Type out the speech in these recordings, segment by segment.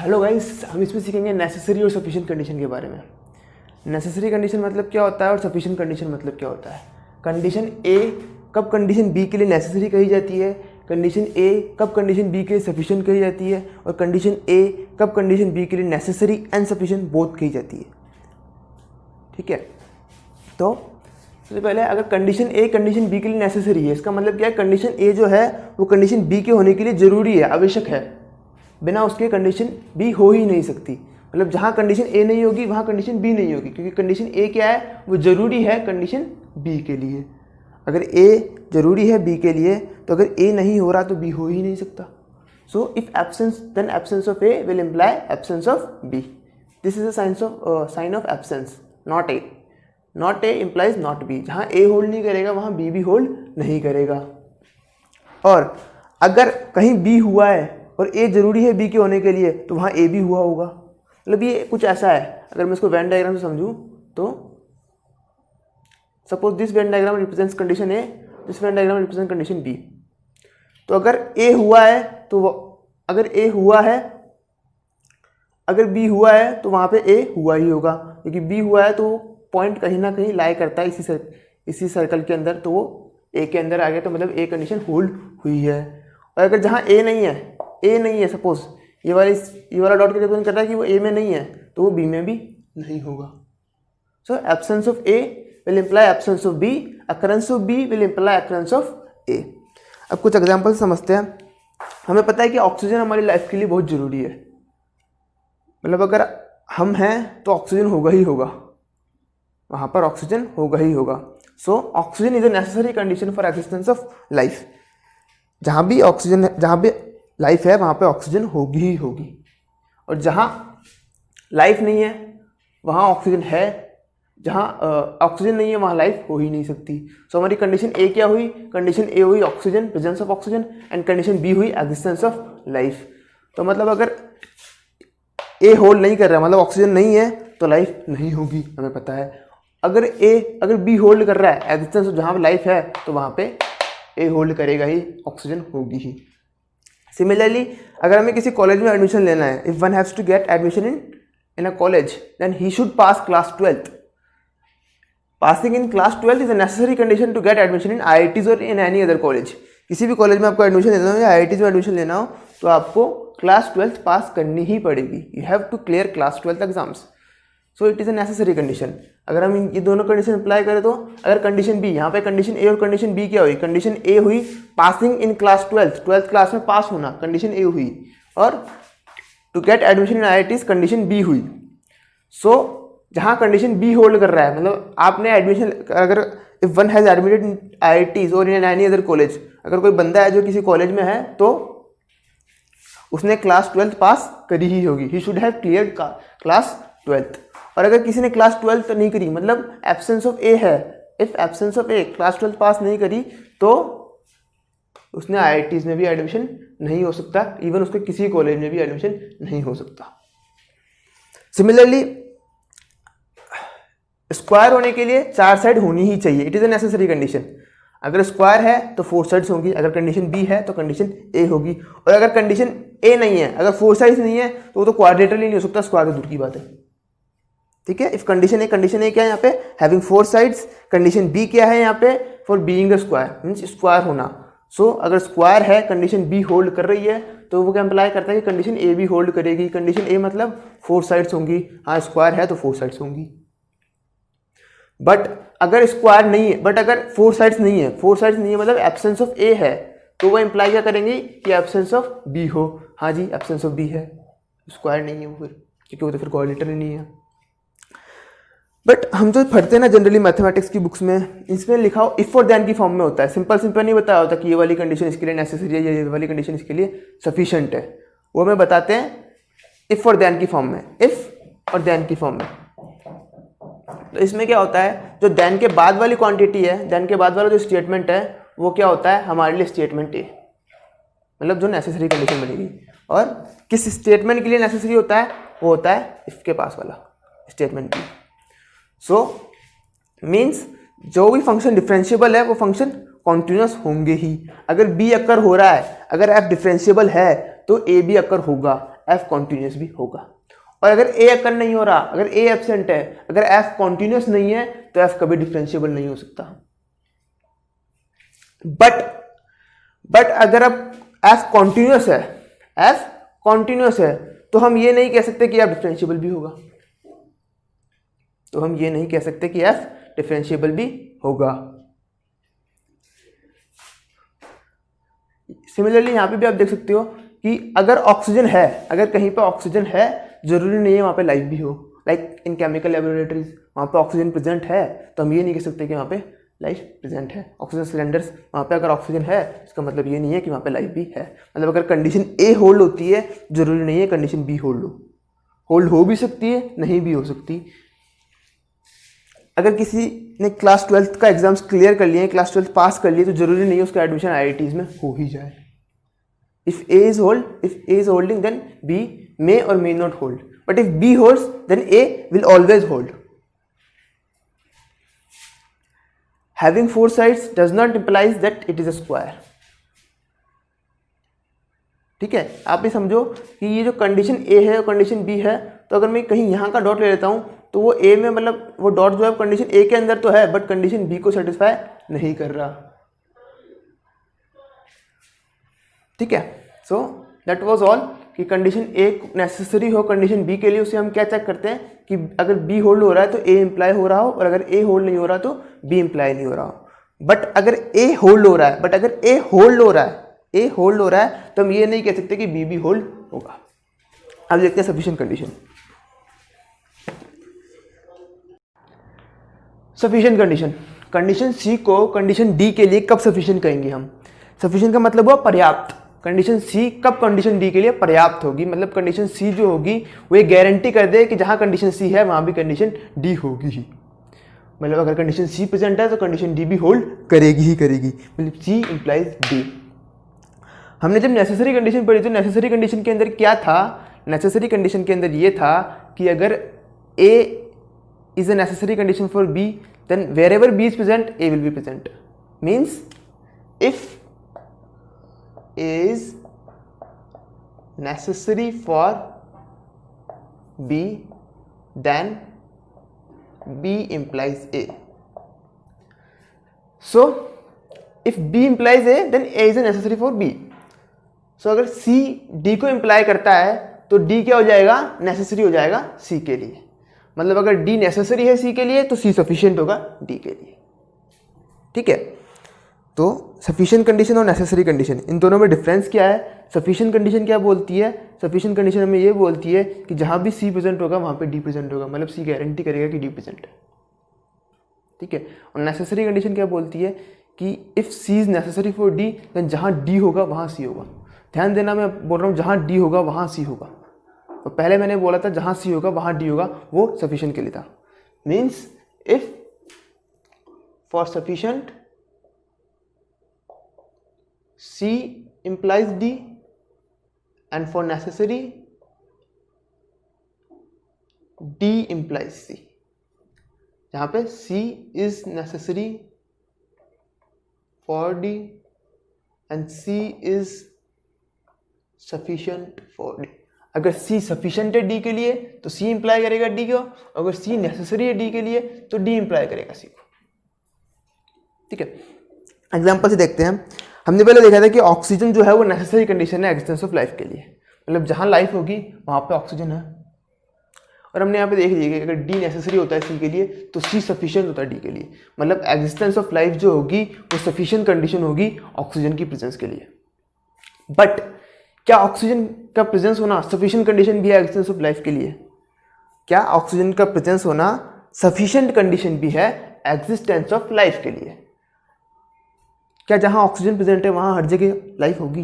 Hello guys, हम इसमें सीखेंगे नेसेसरी और सफिशिएंट कंडीशन के बारे में। नेसेसरी कंडीशन मतलब क्या होता है और सफिशिएंट कंडीशन मतलब क्या होता है। कंडीशन ए कब कंडीशन बी के लिए नेसेसरी कही जाती है, कंडीशन ए कब कंडीशन बी के लिए सफिशिएंट कही जाती है, और कंडीशन ए कब कंडीशन बी के लिए नेसेसरी एंड सफिशिएंट बोथ कही जाती है। ठीक है, तो सबसे पहले अगर कंडीशन ए कंडीशन बी के लिए नेसेसरी है, इसका मतलब क्या है, कंडीशन ए जो है वो कंडीशन बी के होने के लिए ज़रूरी है, आवश्यक है। बिना उसके कंडीशन बी हो ही नहीं सकती। मतलब जहाँ कंडीशन ए नहीं होगी वहाँ कंडीशन बी नहीं होगी, क्योंकि कंडीशन ए क्या है, वो ज़रूरी है कंडीशन बी के लिए। अगर ए ज़रूरी है बी के लिए, तो अगर ए नहीं हो रहा तो बी हो ही नहीं सकता। So if absence then absence of A will imply absence of B. This is a sign of absence, not A. Not A implies not B. जहाँ ए होल्ड नहीं करेगा वहाँ बी भी होल्ड नहीं करेगा। और अगर कहीं बी हुआ है और ए जरूरी है बी के होने के लिए, तो वहाँ ए भी हुआ होगा। मतलब ये कुछ ऐसा है, अगर मैं इसको वेन डायग्राम से समझूँ तो suppose this Venn diagram represents condition A, this Venn diagram represent condition B. तो अगर ए हुआ है तो अगर ए हुआ है, अगर बी हुआ है तो वहाँ पे ए हुआ ही होगा, क्योंकि बी हुआ है तो पॉइंट कहीं ना कहीं लाई करता है इसी सर्कल के अंदर, तो वो ए के अंदर आ गया, तो मतलब ए कंडीशन होल्ड हुई है। और अगर जहाँ ए नहीं है सपोज ये वाला डॉट रिप्रेजेंट कर रहा है कि वो ए में नहीं है, तो वो बी में भी नहीं होगा। So absence of A will imply absence of B, occurrence of B will imply occurrence of A. अब कुछ एग्जांपल समझते हैं। हमें पता है कि ऑक्सीजन हमारी लाइफ के लिए बहुत ज़रूरी है। मतलब अगर हम हैं तो ऑक्सीजन होगा ही होगा, वहाँ पर ऑक्सीजन होगा ही होगा। So oxygen is a necessary condition for existence of life. जहाँ भी ऑक्सीजन है, जहाँ भी लाइफ है वहाँ पे ऑक्सीजन होगी ही होगी, और जहाँ लाइफ नहीं है वहाँ ऑक्सीजन है, जहाँ ऑक्सीजन नहीं है वहाँ लाइफ हो ही नहीं सकती। सो हमारी कंडीशन ए क्या हुई, कंडीशन ए हुई oxygen, presence of oxygen, and condition B हुई एग्जिस्टेंस ऑफ लाइफ। तो मतलब अगर ए होल्ड नहीं कर रहा है, मतलब ऑक्सीजन नहीं है, तो लाइफ नहीं होगी, हमें पता है। अगर बी होल्ड कर रहा है एग्जिस्टेंस, जहाँ पे लाइफ है तो वहाँ पे ए होल्ड करेगा ही, ऑक्सीजन होगी ही। सिमिलरली अगर हमें किसी कॉलेज में एडमिशन लेना है, if one haves to get admission in a college, then he should pass class 12th। Passing in class 12th is a necessary condition to get admission in IITs और in any other college. किसी भी college में आपको admission लेना हो या IITs में admission लेना हो, तो आपको क्लास 12th पास करनी ही पड़ेगी। You have to clear class 12th exams. So it is a necessary condition. अगर हम ये दोनों कंडीशन अप्लाई करें, तो अगर कंडीशन बी, यहाँ पे कंडीशन ए और कंडीशन बी क्या हुई, कंडीशन ए हुई passing in class 12th class में पास होना, कंडीशन ए हुई, और to get admission in IITs condition B हुई। सो जहाँ कंडीशन बी होल्ड कर रहा है, मतलब आपने एडमिशन, अगर if one has admitted in IITs और इन एनी अदर कॉलेज, अगर कोई बंदा है जो किसी कॉलेज में है तो उसने क्लास 12th पास करी ही होगी। He should have clear class 12th। और अगर किसी ने क्लास 12th नहीं करी, मतलब एब्सेंस ऑफ ए है, if absence of A class 12th पास नहीं करी, तो उसने IITs में भी एडमिशन नहीं हो सकता, इवन उसके किसी कॉलेज में भी एडमिशन नहीं हो सकता। सिमिलरली स्क्वायर होने के लिए 4 साइड होनी ही चाहिए, it is a necessary condition. अगर स्क्वायर है तो 4 साइड्स होंगी, अगर कंडीशन बी है तो कंडीशन ए होगी, और अगर कंडीशन ए नहीं है, अगर 4 साइड्स नहीं है, तो वो तो क्वाड्रेटर ही नहीं हो सकता, स्क्वायर तो दूर की बात है। ठीक है, इफ कंडीशन ए क्या है यहाँ पे, हैविंग 4 साइड्स। कंडीशन बी क्या है यहाँ पे, for being a square, means square होना। सो अगर स्क्वायर है, कंडीशन बी होल्ड कर रही है, तो वो क्या इम्प्लाई करता है कि कंडीशन ए भी होल्ड करेगी। कंडीशन ए मतलब 4 साइड्स होंगी, हाँ स्क्वायर है तो 4 साइड्स होंगी। बट अगर स्क्वायर नहीं है, बट अगर 4 साइड्स नहीं है, 4 साइड्स नहीं है मतलब एब्सेंस ऑफ ए है, तो वो इम्प्लाई क्या करेंगे कि एब्सेंस ऑफ बी हो। हाँ जी, एब्सेंस ऑफ बी है, स्क्वायर नहीं है वो, फिर क्योंकि वो तो फिर क्वाड्रेटर ही नहीं है। बट हम जो पढ़ते हैं ना जनरली मैथमेटिक्स की बुक्स में, इसमें लिखा हो इफ और देन की फॉर्म में होता है। सिंपल नहीं बताया होता कि ये वाली कंडीशन इसके लिए नेसेसरी है, ये वाली कंडीशन इसके लिए सफिशिएंट है। वो हमें बताते हैं इफ और देन की फॉर्म में, इफ और देन की फॉर्म में। तो इसमें क्या होता है, जो देन के बाद वाली क्वांटिटी है, देन के बाद वाला जो स्टेटमेंट है, वो क्या होता है हमारे लिए स्टेटमेंट ए, मतलब जो नेसेसरी कंडीशन बनेगी। और किस स्टेटमेंट के लिए नेसेसरी होता है, वो होता है इफ के पास वाला स्टेटमेंट बी। सो मीन्स जो भी फंक्शन डिफरेंशिएबल है वो फंक्शन कॉन्टिन्यूस होंगे ही। अगर बी अकर हो रहा है, अगर एफ डिफरेंशिएबल है तो ए भी अकर होगा। एफ कॉन्टिन्यूस भी होगा। और अगर ए अकर नहीं हो रहा, अगर ए एब्सेंट है, अगर एफ कॉन्टिन्यूस नहीं है तो एफ कभी डिफरेंशिएबल नहीं हो सकता। बट अगर अब एफ कॉन्टिन्यूस है, एफ कॉन्टिन्यूस है, तो हम ये नहीं कह सकते कि एफ डिफरेंशिएबल भी होगा, तो हम ये नहीं कह सकते कि एफ डिफरेंशिएबल भी होगा। सिमिलरली यहां पे भी आप देख सकते हो कि अगर ऑक्सीजन है, अगर कहीं पे ऑक्सीजन है, जरूरी नहीं है वहां पे लाइफ भी हो। लाइक इन केमिकल लेबोरेटरीज वहां पे ऑक्सीजन प्रेजेंट है, तो हम ये नहीं कह सकते कि वहां पे लाइफ प्रेजेंट है। ऑक्सीजन सिलेंडर्स वहां पे अगर ऑक्सीजन है, इसका मतलब ये नहीं है कि वहां पे लाइफ भी है। मतलब अगर कंडीशन ए होल्ड होती है, जरूरी नहीं है कंडीशन बी होल्ड हो भी सकती है, नहीं भी हो सकती। अगर किसी ने क्लास 12th का एग्जाम्स क्लियर कर लिए, क्लास 12th पास कर लिए, तो जरूरी नहीं है उसका एडमिशन IITs में हो ही जाए। If A is holding then B may or may not hold, but if B holds then A will always hold. Having four sides does not implies that it is a square. ठीक है, आप भी समझो कि ये जो condition A है और कंडीशन B है, तो अगर मैं कहीं यहाँ का डॉट ले लेता हूँ तो वो A में, मतलब वो डॉट जो है कंडीशन A के अंदर तो है, बट कंडीशन B को सेटिस्फाई नहीं कर रहा। ठीक है, सो दैट वाज ऑल कि कंडीशन A नेसेसरी हो कंडीशन B के लिए, उसे हम क्या चेक करते हैं कि अगर B होल्ड हो रहा है तो A इम्प्लाई हो रहा हो, और अगर A होल्ड नहीं हो रहा तो B इम्प्लाई नहीं हो रहा हो। बट अगर A होल्ड हो रहा है, तो हम ये नहीं कह सकते कि B भी होल्ड होगा। अब देखते हैं sufficient condition. Sufficient condition C को कंडीशन D के लिए कब सफिशिएंट कहेंगे हम? सफिशिएंट का मतलब हुआ पर्याप्त। कंडीशन C कब कंडीशन D के लिए पर्याप्त होगी, मतलब कंडीशन C जो होगी वो ये गारंटी कर दे कि जहां कंडीशन C है वहां भी कंडीशन D होगी ही। मतलब अगर कंडीशन C प्रेजेंट है तो कंडीशन D भी होल्ड करेगी ही करेगी, मतलब C इंप्लाइज D। हमने जब नेसेसरी कंडीशन पढ़ी तो नेसेसरी कंडीशन के अंदर क्या था? नेसेसरी कंडीशन के अंदर ये था कि अगर A is a necessary condition for B, then wherever B is present A will be present. Means if is necessary for B, then B implies A. So if B implies A, then A is necessary for B. So अगर C D को imply करता है तो D क्या हो जाएगा? Necessary हो जाएगा C के लिए। मतलब अगर D नेसेसरी है C के लिए तो C सफिशिएंट होगा D के लिए। ठीक है, तो सफिशिएंट कंडीशन और नेसेसरी कंडीशन, इन दोनों में डिफरेंस क्या है? सफिशिएंट कंडीशन क्या बोलती है? सफिशिएंट कंडीशन हमें ये बोलती है कि जहां भी C प्रेजेंट होगा वहां पे D प्रेजेंट होगा, मतलब C गारंटी करेगा कि D प्रेजेंट है। ठीक है, और नेसेसरी कंडीशन क्या बोलती है कि if C is necessary for D, then जहां D होगा वहां C होगा। ध्यान देना, मैं बोल रहा हूँ जहां D होगा वहां C होगा, और पहले मैंने बोला था जहां C होगा वहां D होगा, वो सफिशिएंट के लिए था। Means if for sufficient C implies D, and for necessary D implies C। जहां पे C is necessary for D and C is sufficient for D। अगर C sufficient है D के लिए तो C इम्प्लाई करेगा D को, अगर C necessary है D के लिए तो D इम्प्लाई करेगा C को। ठीक है, एग्जाम्पल से देखते हैं। हमने पहले देखा था कि ऑक्सीजन जो है वो नेसेसरी कंडीशन है एग्जिस्टेंस ऑफ लाइफ के लिए, मतलब जहां लाइफ होगी वहां पे ऑक्सीजन है। और हमने यहाँ पे देख लिया कि अगर डी नेसेसरी होता है सी के लिए तो सी सफिशिएंट होता है डी के लिए, मतलब एग्जिस्टेंस ऑफ लाइफ जो होगी वो सफिशिएंट कंडीशन होगी ऑक्सीजन की प्रेजेंस के लिए। बट क्या ऑक्सीजन का प्रेजेंस होना सफिशिएंट कंडीशन भी है एग्जिस्टेंस ऑफ लाइफ के लिए? क्या ऑक्सीजन का प्रेजेंस होना सफिशिएंट कंडीशन भी है एग्जिस्टेंस ऑफ लाइफ के लिए? क्या जहां ऑक्सीजन प्रेजेंट है वहां हर जगह लाइफ होगी?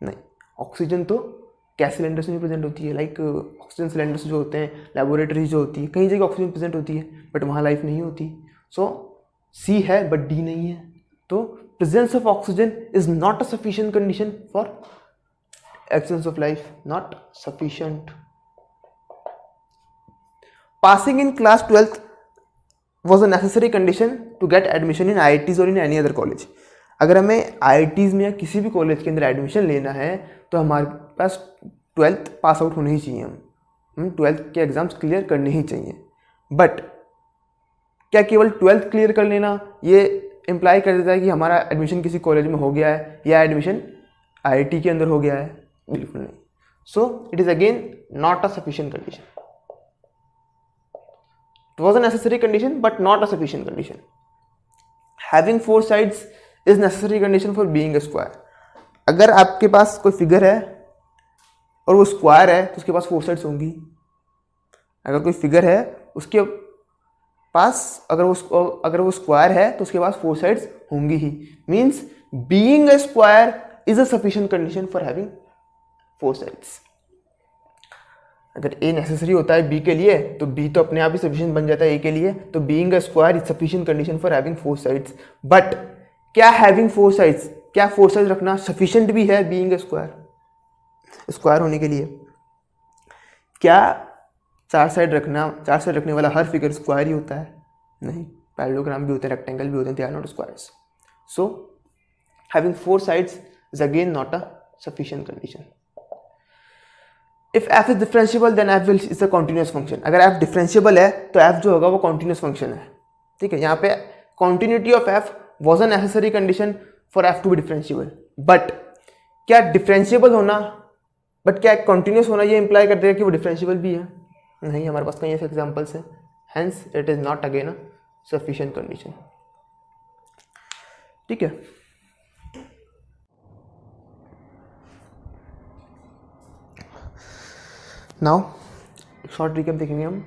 नहीं, ऑक्सीजन तो गैस सिलेंडर्स में प्रेजेंट होती है। लाइक ऑक्सीजन सिलेंडर्स जो होते हैं, लेबोरेटरीज जो होती है, कई जगह ऑक्सीजन प्रेजेंट होती है बट वहां लाइफ नहीं होती। सो सी है बट डी नहीं है, तो presence of oxygen is not a sufficient condition for absence of life, not sufficient. Passing in class 12th was a necessary condition to get admission in IITs or in any other college। अगर हमें IITs में या किसी भी college के अंदर admission लेना है तो पास 12th पास आउट होने ही चाहिए, हम 12th के एग्ज़ाम्स क्लियर करने ही चाहिए। बट क्या केवल 12th क्लियर कर लेना ये इम्प्लाई कर देता है कि हमारा एडमिशन किसी कॉलेज में हो गया है या एडमिशन IIT के अंदर हो गया है? बिल्कुल नहीं। सो it is again not a sufficient condition. It was a necessary condition but not a sufficient condition. Having four sides is necessary condition for being a square. अगर आपके पास कोई फिगर है और वो स्क्वायर है तो उसके पास फोर साइड्स होंगी। अगर कोई फिगर है उसके पास अगर वो स्क्वायर है तो उसके पास फोर साइड्स होंगी ही। Means being a square is a sufficient condition for having four sides. अगर ए नेसेसरी होता है बी के लिए तो बी तो अपने आप ही सफिशिएंट बन जाता है ए के लिए। तो being a square is sufficient condition for having four sides. But क्या हैविंग फोर साइड्स, क्या फोर साइड्स रखना सफिशिएंट भी है बीइंग अ स्क्वायर होने के लिए? क्या चार साइड रखने वाला हर फिगर स्क्वायर ही होता है? नहीं, पैरेललोग्राम भी होते हैं, रेक्टेंगल भी होते हैं, they are not squares. So having four sides is again not a sufficient condition. If f is differentiable then f is a continuous function. अगर f डिफरेंशिएबल है तो f जो होगा वो कॉन्टिन्यूस फंक्शन है। ठीक है, यहाँ पे continuity of f was a necessary condition for f to be differentiable. But क्या डिफरेंशिएबल होना, बट क्या कॉन्टिन्यूस होना ये इंप्लाई कर देगा कि वो डिफरेंशिएबल भी है? नहीं, हमारे पास कई ऐसे एग्जाम्पल्स हैं। Hence it is not again a sufficient condition. ठीक है, नाउ शॉर्ट रिकैप देखेंगे हम।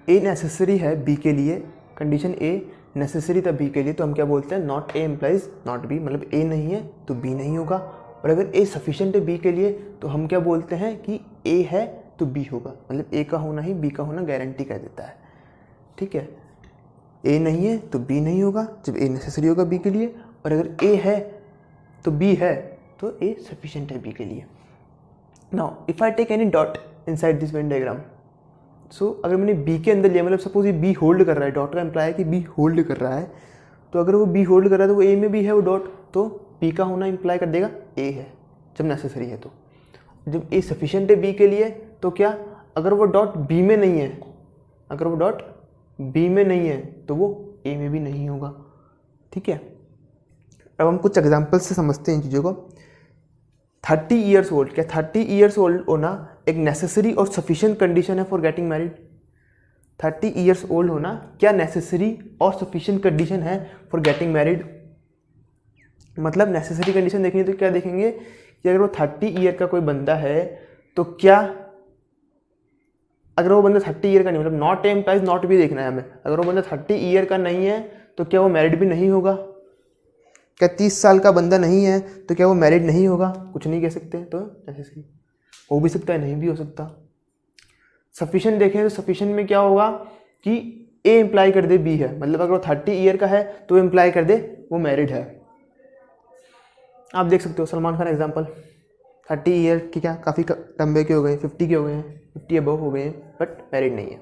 ए नेसेसरी है बी के लिए, कंडीशन ए नेसेसरी था बी के लिए, तो हम क्या बोलते हैं? Not A implies not B. मतलब ए नहीं है तो बी नहीं होगा। और अगर ए सफिशिएंट है बी के लिए तो हम क्या बोलते हैं कि ए है तो बी होगा। मतलब ए का होना ही बी का होना गारंटी कर देता है। ठीक है, ए नहीं है तो बी नहीं होगा जब ए नेसेसरी होगा बी के लिए। और अगर ए है तो बी है तो ए सफिशिएंट है बी के लिए। Now if I take any dot inside this Venn diagram, so अगर मैंने बी के अंदर लिया, मतलब सपोज ये बी होल्ड कर रहा है, डॉट का एम्प्लाई है कि बी होल्ड कर रहा है, तो अगर वो बी होल्ड कर रहा है तो वो ए में भी है वो डॉट, तो बी का होना इम्प्लाई कर देगा ए है जब नेसेसरी है। तो जब ए सफिशिएंट है बी के लिए तो क्या, अगर वो डॉट बी में नहीं है, अगर वो डॉट बी में नहीं है तो वो ए में भी नहीं होगा। ठीक है, अब हम कुछ एग्जाम्पल से समझते हैं इन चीज़ों को। 30 ईयर्स ओल्ड, क्या 30 ईयर्स ओल्ड होना एक नेसेसरी और सफिशिएंट कंडीशन है for getting married? 30 years old होना क्या नेसेसरी और सफिशिएंट कंडीशन है फॉर गेटिंग मैरिड? मतलब नेसेसरी कंडीशन देखेंगे तो क्या देखेंगे कि अगर वो 30 ईयर का कोई बंदा है तो क्या, अगर वो बंदा 30 ईयर का नहीं, मतलब नॉट ए इम्प्लाइज नॉट भी देखना है हमें। अगर वो बंदा 30 ईयर का नहीं है तो क्या वो मैरिड भी नहीं होगा? क्या 30 साल का बंदा नहीं है तो क्या वो मैरिड नहीं होगा? कुछ नहीं कह सकते। तो नेसेसरी हो भी सकता है, नहीं भी हो सकता। सफिशिएंट देखें तो सफिशिएंट में क्या होगा कि ए इम्प्लाई कर दे बी है, मतलब अगर वो 30 ईयर का है तो इम्प्लाई कर दे वो मैरिड है। आप देख सकते हो सलमान खान एग्जांपल, 30 ईयर की क्या काफ़ी लंबे के हो गए, 50 के हो गए हैं, 50 अबव हो गए हैं, बट मैरिड नहीं है।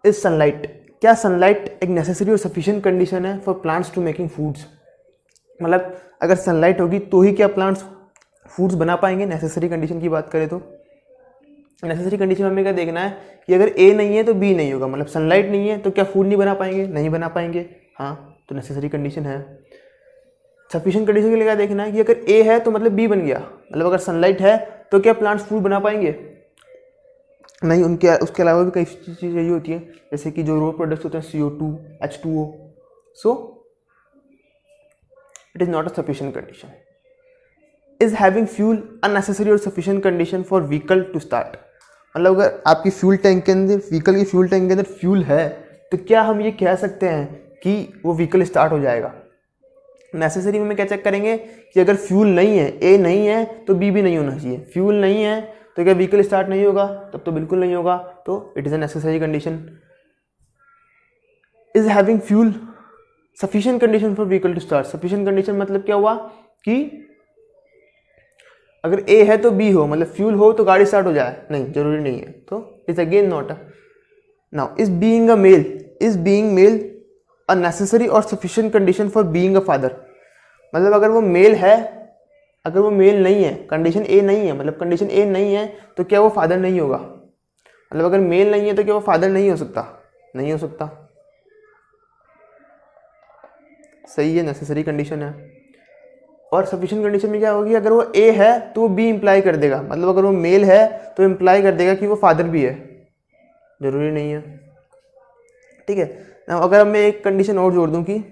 इज सनलाइट, क्या सनलाइट एक नेसेसरी और सफिशिएंट कंडीशन है for plants to making foods? मतलब अगर सनलाइट होगी तो ही क्या प्लांट्स फूड्स बना पाएंगे? नेसेसरी कंडीशन की बात करें तो नेसेसरी कंडीशन में हमें क्या देखना है कि अगर ए नहीं है तो बी नहीं होगा। मतलब सनलाइट नहीं है तो क्या फूड नहीं बना पाएंगे? नहीं बना पाएंगे। हाँ, तो नेसेसरी कंडीशन है। सफिशिएंट कंडीशन के लिए क्या देखना है कि अगर ए है तो मतलब बी बन गया। मतलब अगर सनलाइट है तो क्या प्लांट्स फूड बना पाएंगे? नहीं, उसके अलावा भी कई चीज़ें चाहिए होती हैं, जैसे कि जो रो प्रोडक्ट्स होते हैं CO2, H2O। So it is not a sufficient condition. Is having fuel a necessary और sufficient condition for vehicle to start? मतलब अगर आपकी फ्यूल टैंक के अंदर, व्हीकल की फ्यूल टैंक के अंदर फ्यूल है तो क्या हम ये कह सकते हैं कि वो व्हीकल स्टार्ट हो जाएगा? नेसेसरी में क्या चेक करेंगे कि अगर फ्यूल नहीं है, ए नहीं है तो बी भी नहीं होना चाहिए। फ्यूल नहीं है तो क्या व्हीकल स्टार्ट नहीं होगा? तब तो बिल्कुल नहीं होगा। तो it is a necessary condition. Is having fuel sufficient condition for vehicle to start? Sufficient condition मतलब क्या हुआ कि अगर ए है तो बी हो, मतलब फ्यूल हो तो गाड़ी स्टार्ट हो जाए? नहीं, जरूरी नहीं है। तो it's again not a. Now is being male a necessary और sufficient condition for being a father? मतलब अगर वो मेल है अगर वो मेल नहीं है, कंडीशन ए नहीं है, मतलब कंडीशन ए नहीं है तो क्या वो फादर नहीं होगा? मतलब अगर मेल नहीं है तो क्या वो फादर नहीं हो सकता? नहीं हो सकता। सही है, नेसेसरी कंडीशन है। और सफिशिएंट कंडीशन में क्या होगी, अगर वो ए है तो वो बी इंप्लाई कर देगा, मतलब अगर वो मेल है तो इंप्लाई कर देगा कि वो फादर भी है, जरूरी नहीं है। ठीक है। अगर मैं एक कंडीशन और जोड़ दूं कि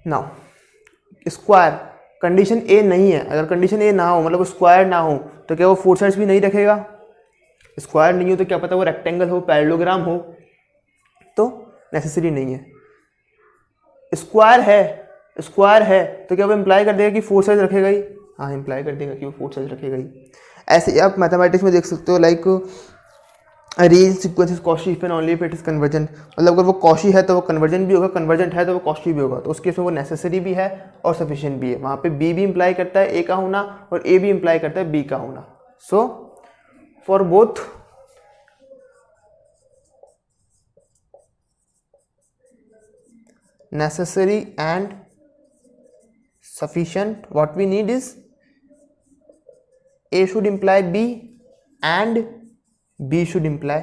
नाउ स्क्वायर, कंडीशन ए नहीं है, अगर कंडीशन ए ना हो मतलब स्क्वायर ना हो तो क्या वो फोर साइड्स भी नहीं रखेगा? स्क्वायर नहीं हो तो क्या पता वो रेक्टेंगल हो, पैरेललोग्राम हो, तो नेसेसरी नहीं है। स्क्वायर है, स्क्वायर है तो क्या वो इंप्लाई कर देगा कि फोर साइड रखेगा ही? हाँ, इंप्लाई कर देगा कि वो फोर साइड रखेगा ही। ऐसे ही आप मैथमेटिक्स में देख सकते हो, like real sequence is Cauchy if and only if it is convergent, मतलब अगर वो कॉशी है तो वो कन्वर्जेंट भी होगा, कन्वर्जेंट है तो वो कॉशी भी होगा, तो उस केस में वो नेसेसरी भी है और सफिशिएंट भी है। वहाँ पे बी भी इंप्लाई करता है ए का होना और ए भी इंप्लाई करता है बी का होना। So for both necessary and sufficient, what we need is A should imply B and B should imply